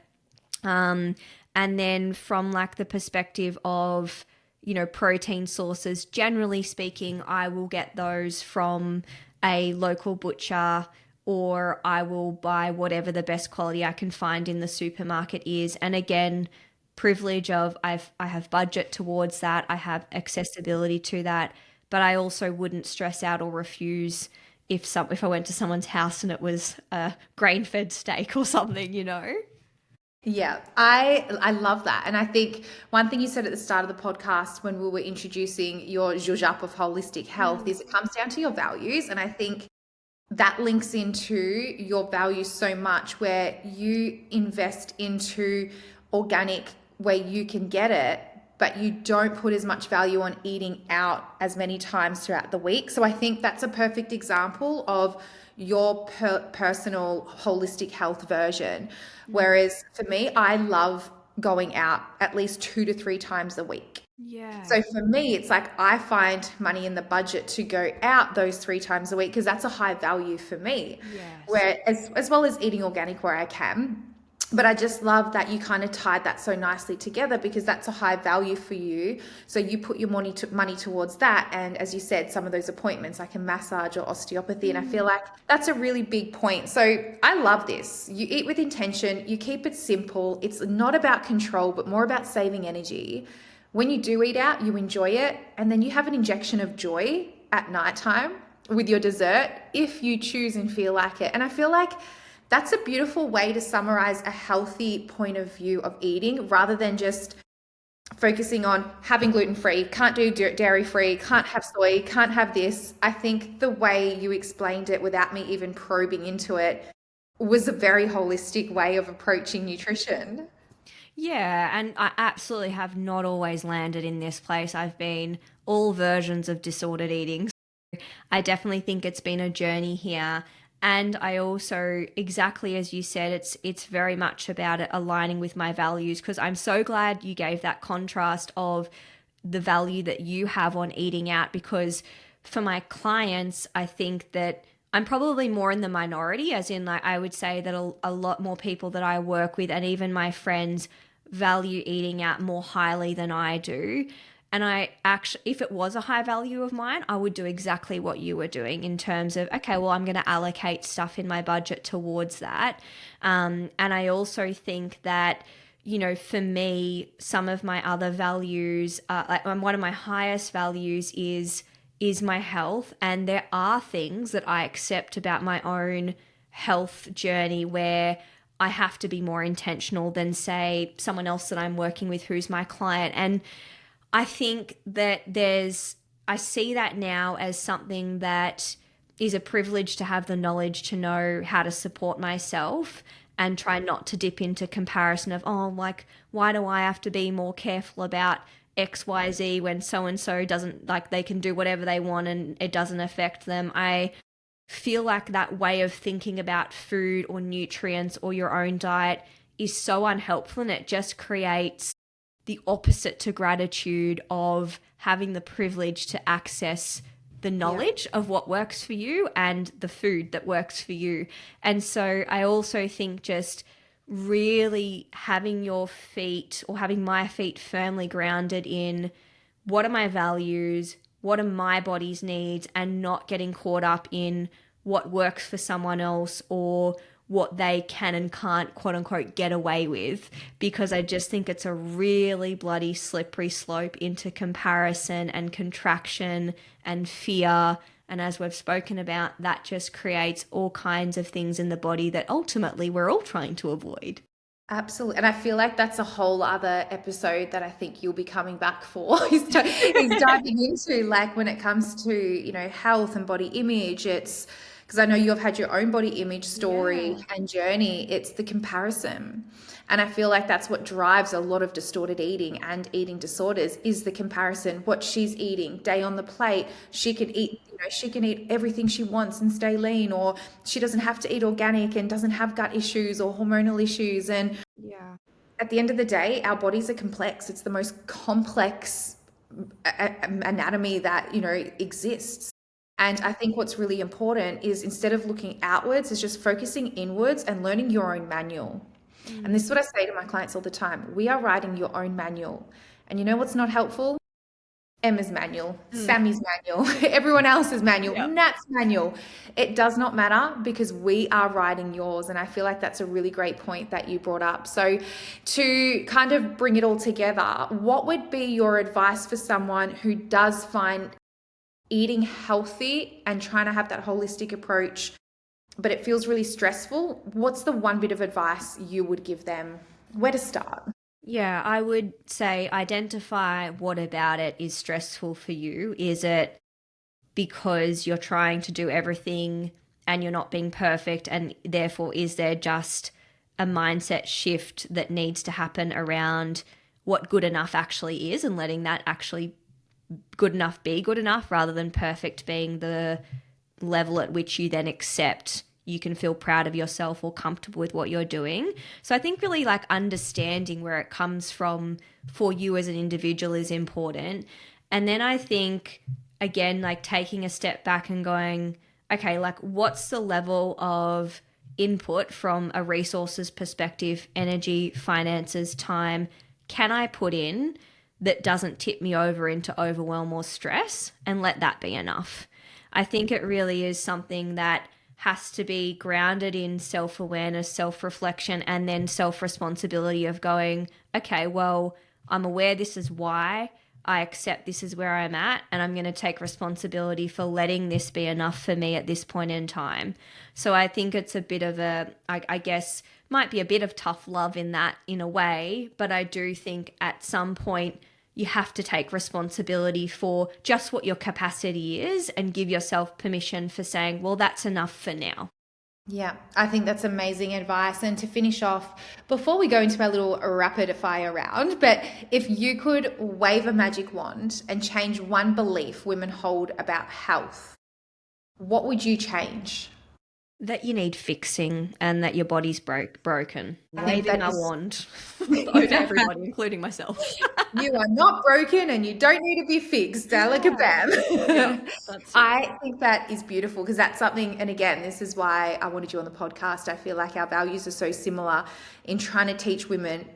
Um, and then from like the perspective of, protein sources, generally speaking, I will get those from a local butcher or I will buy whatever the best quality I can find in the supermarket is. And again, privilege of I have budget towards that, I have accessibility to that, but I also wouldn't stress out or refuse if I went to someone's house and it was a grain-fed steak or something, you know? Yeah, I love that. And I think one thing you said at the start of the podcast when we were introducing your zhuzh of holistic health is it comes down to your values. And I think that links into your values so much where you invest into organic where you can get it, but you don't put as much value on eating out as many times throughout the week. So I think that's a perfect example of your personal holistic health version. Whereas for me, I love going out at least 2 to 3 times a week. Yeah. So for me, it's like I find money in the budget to go out those 3 times a week because that's a high value for me. Yes. Where as well as eating organic where I can. But I just love that you kind of tied that so nicely together because that's a high value for you. So you put your money towards that. And as you said, some of those appointments like a massage or osteopathy. And I feel like that's a really big point. So I love this. You eat with intention, you keep it simple. It's not about control, but more about saving energy. When you do eat out, you enjoy it. And then you have an injection of joy at nighttime with your dessert if you choose and feel like it. And I feel like that's a beautiful way to summarize a healthy point of view of eating rather than just focusing on having gluten-free, can't do dairy-free, can't have soy, can't have this. I think the way you explained it without me even probing into it was a very holistic way of approaching nutrition. Yeah, and I absolutely have not always landed in this place. I've been all versions of disordered eating. I definitely think it's been a journey here. And I also, exactly as you said, it's very much about it aligning with my values because I'm so glad you gave that contrast of the value that you have on eating out because for my clients, I think that I'm probably more in the minority, as in, like, I would say that a lot more people that I work with and even my friends value eating out more highly than I do. And I actually, if it was a high value of mine, I would do exactly what you were doing in terms of, okay, well, I'm going to allocate stuff in my budget towards that. And I also think that, you know, for me, some of my other values, like one of my highest values is my health. And there are things that I accept about my own health journey where I have to be more intentional than, say, someone else that I'm working with who's my client. And I think that I see that now as something that is a privilege to have the knowledge to know how to support myself and try not to dip into comparison of, oh, like, why do I have to be more careful about XYZ when so and so doesn't, like, they can do whatever they want and it doesn't affect them. I feel like that way of thinking about food or nutrients or your own diet is so unhelpful and it just creates the opposite to gratitude of having the privilege to access the knowledge of what works for you and the food that works for you. And so I also think just really having your feet or having my feet firmly grounded in what are my values, what are my body's needs, and not getting caught up in what works for someone else or what they can and can't, quote unquote, get away with, because I just think it's a really bloody slippery slope into comparison and contraction and fear. And as we've spoken about, that just creates all kinds of things in the body that ultimately we're all trying to avoid. Absolutely. And I feel like that's a whole other episode that I think you'll be coming back for. He's diving into like when it comes to, you know, health and body image, it's because I know you've had your own body image story Yeah. and journey. It's the comparison. And I feel like that's what drives a lot of distorted eating and eating disorders is the comparison. What she's eating, day on the plate, she can eat, you know, she can eat everything she wants and stay lean, or she doesn't have to eat organic and doesn't have gut issues or hormonal issues. And Yeah. at the end of the day, our bodies are complex. It's the most complex anatomy that, you know, exists. And I think what's really important is instead of looking outwards, is just focusing inwards and learning your own manual. And this is what I say to my clients all the time. We are writing your own manual. And you know what's not helpful? Emma's manual, Mm, Sammy's manual, everyone else's manual, yeah. Nat's manual. It does not matter because we are writing yours. And I feel like that's a really great point that you brought up. So, to kind of bring it all together, what would be your advice for someone who does find eating healthy and trying to have that holistic approach, but it feels really stressful? What's the one bit of advice you would give them? Where to start? Yeah, I would say identify what about it is stressful for you. Is it because you're trying to do everything and you're not being perfect, and therefore is there just a mindset shift that needs to happen around what good enough actually is and letting that actually good enough be good enough rather than perfect being the level at which you then accept you can feel proud of yourself or comfortable with what you're doing. So I think really like understanding where it comes from for you as an individual is important. And then I think again like taking a step back and going, okay, like what's the level of input from a resources perspective, energy, finances, time can I put in that doesn't tip me over into overwhelm or stress, and let that be enough. I think it really is something that has to be grounded in self awareness, self reflection, and then self responsibility of going, okay, well, I'm aware this is why. I accept this is where I'm at, and I'm going to take responsibility for letting this be enough for me at this point in time. So I think it's a bit of a, I guess, might be a bit of tough love in that in a way, but I do think at some point you have to take responsibility for just what your capacity is and give yourself permission for saying, well, that's enough for now. Yeah, I think that's amazing advice. And to finish off, before we go into our little rapid fire round, but if you could wave a magic wand and change one belief women hold about health, what would you change? That you need fixing and that your body's broken. I think Waving that a is, wand over everybody, including myself. you are not broken and you don't need to be fixed. Yeah. Yeah, Alakabam. that's it. I think that is beautiful because that's something, and again, this is why I wanted you on the podcast. I feel like our values are so similar in trying to teach women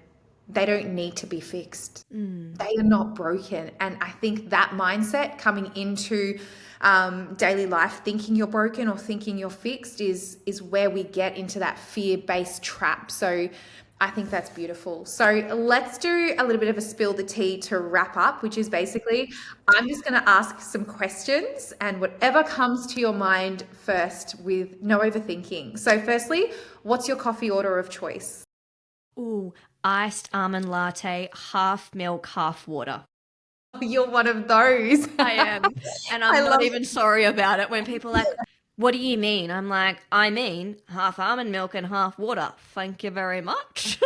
they don't need to be fixed. Mm. They are not broken. And I think that mindset coming into daily life, thinking you're broken or thinking you're fixed, is where we get into that fear-based trap. So I think that's beautiful. So let's do a little bit of a spill the tea to wrap up, which is basically I'm just going to ask some questions and whatever comes to your mind first with no overthinking. So firstly, what's your coffee order of choice? Ooh, iced almond latte, half milk, half water. You're one of those. I am. And I I'm not love even sorry about it when people are like, what do you mean? I'm like, I mean half almond milk and half water. Thank you very much.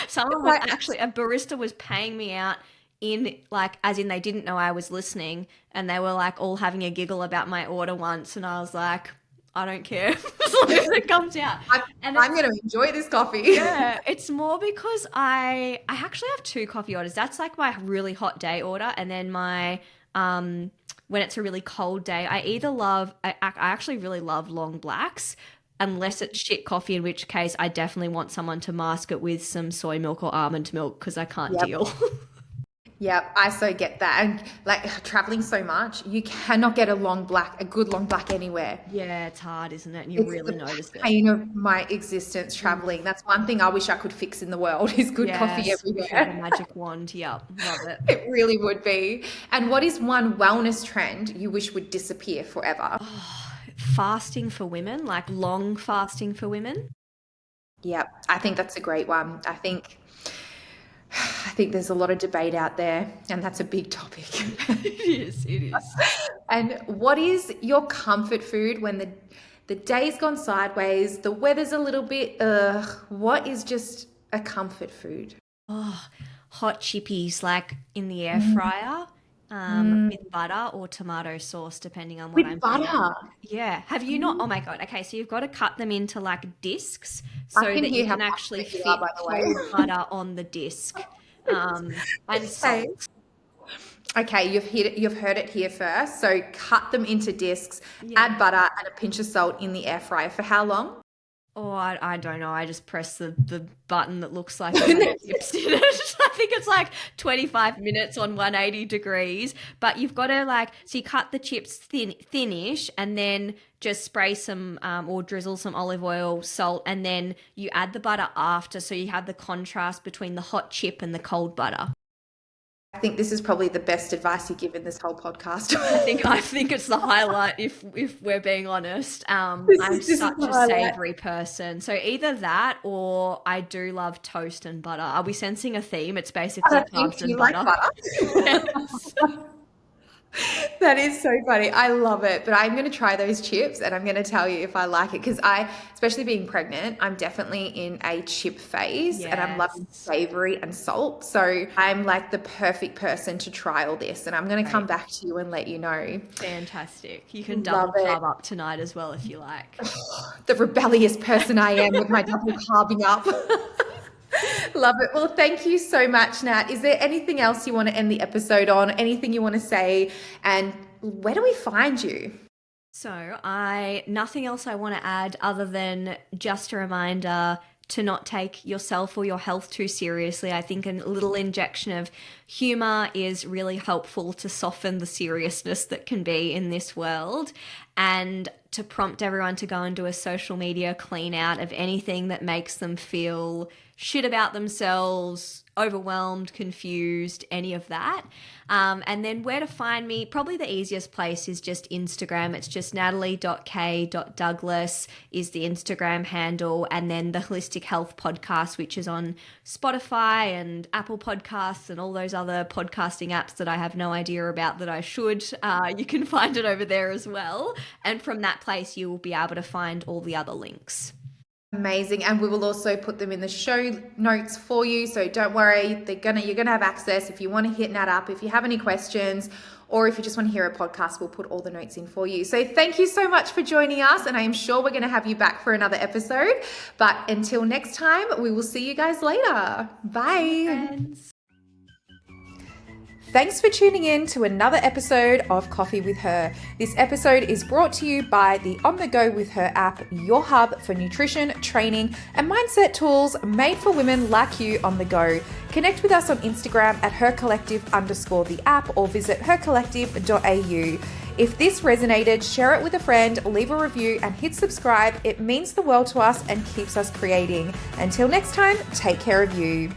Someone was it. actually, a barista was paying me out in like, as in they didn't know I was listening and they were like all having a giggle about my order once. And I was like, I don't care as long as it comes out. I'm, And I'm it's going to enjoy this coffee. yeah, it's more because I actually have two coffee orders. That's like my really hot day order, and then my when it's a really cold day, I either love I actually really love long blacks. Unless it's shit coffee, in which case I definitely want someone to mask it with some soy milk or almond milk because I can't Yep. deal. Yep. I so get that. And like traveling so much, you cannot get a good long black anywhere. Yeah, it's hard, isn't it? And you It's really the notice it. pain of my existence Mm. traveling. That's one thing I wish I could fix in the world is good coffee Yes, if you had a everywhere. magic wand, yep, love it. It really would be. And what is one wellness trend you wish would disappear forever? Fasting for women, like long fasting for women. Yep. I think that's a great one. I think there's a lot of debate out there, and that's a big topic. It is, it is. And what is your comfort food when the day's gone sideways, the weather's a little bit what is just a comfort food? Oh, hot chippies like in the air Mm, fryer, mm. with butter or tomato sauce, depending on what With I'm feeling. butter. Yeah. Have you not? Mm. Oh my God. Okay. So you've got to cut them into like discs I so can that you hear how can actually passionate you are, fit by the cold way. butter on the disc, and Okay. salt. Okay, you've heard it here first. So cut them into discs, Yeah. add butter and a pinch of salt in the air fryer for how long? Oh, I don't know. I just press the button that looks like it has chips in it. I think it's like 25 minutes on 180 degrees. But you've got to so you cut the chips thinnish, and then just spray some or drizzle some olive oil, salt, and then you add the butter after, so you have the contrast between the hot chip and the cold butter. I think this is probably the best advice you give in this whole podcast. I think it's the highlight if we're being honest. I'm This is such the a highlight. savory person. So either that or I do love toast and butter. Are we sensing a theme? It's basically Do carbs and you like butter. butter? Yes. That is so funny. I love it. But I'm going to try those chips and I'm going to tell you if I like it because especially being pregnant, I'm definitely in a chip phase and I'm loving Yes. savory and salt. So I'm like the perfect person to try all this. And I'm going to come Great. back to you and let you know. Fantastic. You can Love double it. carb up tonight as well if you like. The rebellious person I am with my double carbing up. Love it. Well, thank you so much, Nat. Is there anything else you want to end the episode on? Anything you want to say? And where do we find you? So nothing else I want to add other than just a reminder to not take yourself or your health too seriously. I think a little injection of humor is really helpful to soften the seriousness that can be in this world, and to prompt everyone to go and do a social media clean out of anything that makes them feel shit about themselves, overwhelmed, confused, any of that. And then where to find me, probably the easiest place is just Instagram. It's just natalie.k.douglas is the Instagram handle. And then the Holistic Health Podcast, which is on Spotify and Apple Podcasts and all those other podcasting apps that I have no idea about that I should. You can find it over there as well. And from that place, you will be able to find all the other links. Amazing. And we will also put them in the show notes for you. So don't worry, you're gonna have access. If you want to hit Nat up, if you have any questions, or if you just want to hear a podcast, we'll put all the notes in for you. So thank you so much for joining us. And I am sure we're going to have you back for another episode. But until next time, we will see you guys later. Bye. Friends. Thanks for tuning in to another episode of Coffee with Her. This episode is brought to you by the On the Go with Her app, your hub for nutrition, training, and mindset tools made for women like you on the go. Connect with us on Instagram at hercollective_the app or visit hercollective.au. If this resonated, share it with a friend, leave a review, and hit subscribe. It means the world to us and keeps us creating. Until next time, take care of you.